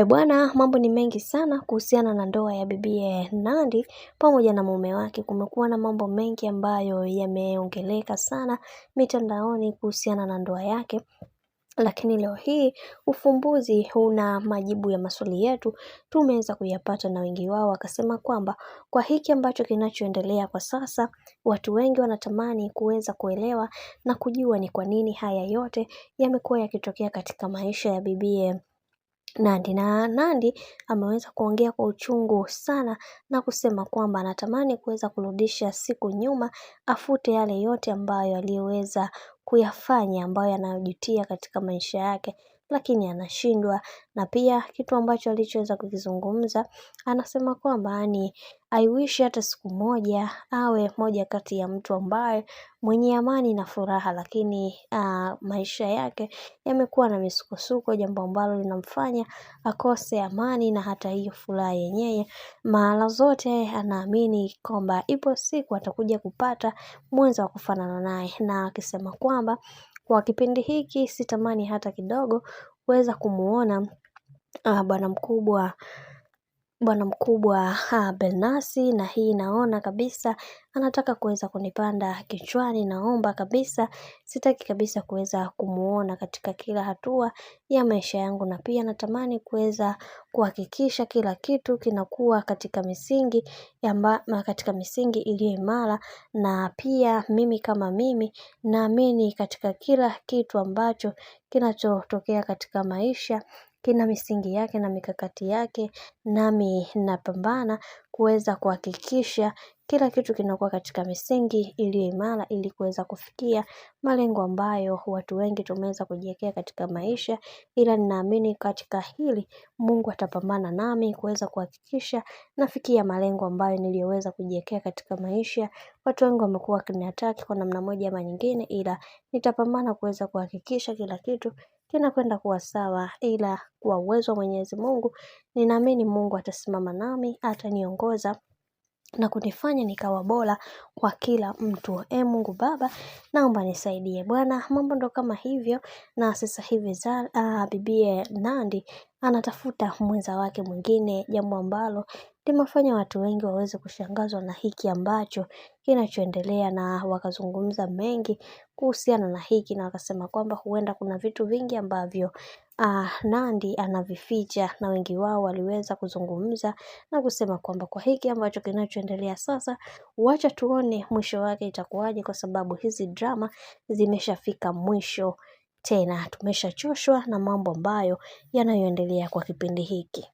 Bwana, mambo ni mengi sana kuhusiana na ndoa ya bibiye Nandy pamoja na mume wake. Kumekuwa na mambo mengi ambayo yameongeleka sana mitandaoni kuhusiana na ndoa yake. Lakini leo hii ufumbuzi huna majibu ya maswali yetu tumeweza kuyapata, na wengi wao wakasema kwamba kwa hiki ambacho kinachoendelea kwa sasa, watu wengi wanatamani kuweza kuelewa na kujua ni kwa nini haya yote yamekuwa yakitokea katika maisha ya bibiye Nandy. Na Nandy ameweza kuongea kwa uchungu sana na kusema kwamba anatamani kuweza kurudisha siku nyuma, afute yale yote ambayo aliyoweza kuyafanya, ambayo anajutia katika maisha yake, lakini anashindwa. Na pia kitu ambacho alichoweza kukizungumza, anasema kwamba I wish hata siku moja awe moja kati ya mtu ambaye mwenye amani na furaha, lakini maisha yake yamekuwa na misukosuko, jambo ambalo linamfanya akose amani na hata hiyo furaha yenyewe. Mara zote anaamini kwamba ipo siku atakuja kupata mwenza wa kufanana naye, na akisema kwamba kwa kipindi hiki sitamani hata kidogo kuweza kumuona bwana mkubwa Belnasi, na hii naona kabisa anataka kuweza kunipanda kichwani. Naomba kabisa, sitaki kabisa kuweza kumuona katika kila hatua ya maisha yangu, na pia natamani kuweza kuhakikisha kila kitu kinakuwa katika misingi iliyo imara. Na pia mimi kama mimi naamini katika kila kitu ambacho kinachotokea katika maisha kina misingi yake na mikakati yake, nami napambana kuweza kuhakikisha kila kitu kinakuwa katika misingi iliyo imara, ili kuweza kufikia malengo ambayo watu wengi tumeweza kujiwekea katika maisha. Ila ninaamini katika hili Mungu atapambana nami kuweza kuhakikisha nafikia malengo ambayo niliyoweza kujiwekea katika maisha. Watu wengi wamekuwa wakiniataki kwa namna moja ama nyingine, ila nitapambana kuweza kuhakikisha kila kitu kinakwenda kuwa sawa, ila kwa uwezo wa Mwenyezi Mungu ninaamini Mungu atasimama nami, ataniongoza na kunifanya nikawa bora kwa kila mtu. Mungu Baba, naomba nisaidie Bwana. Mambo ndo kama hivyo, na sasa hivi bibiye Nandy anatafuta mwenza wake mwingine, jambo ambalo limefanya watu wengi waweze kushangazwa na hiki ambacho kinachoendelea, na wakazungumza mengi kuhusiana na hiki, na wakasema kwamba huenda kuna vitu vingi ambavyo Nandy anavificha, na wengi wao waliweza kuzungumza na kusema kwamba kwa hiki ambacho kinachoendelea sasa, wacha tuone mwisho wake itakuwaje, kwa sababu hizi drama zimeshafika mwisho. Tena tumeshachoshwa na mambo ambayo yanayoendelea kwa kipindi hiki.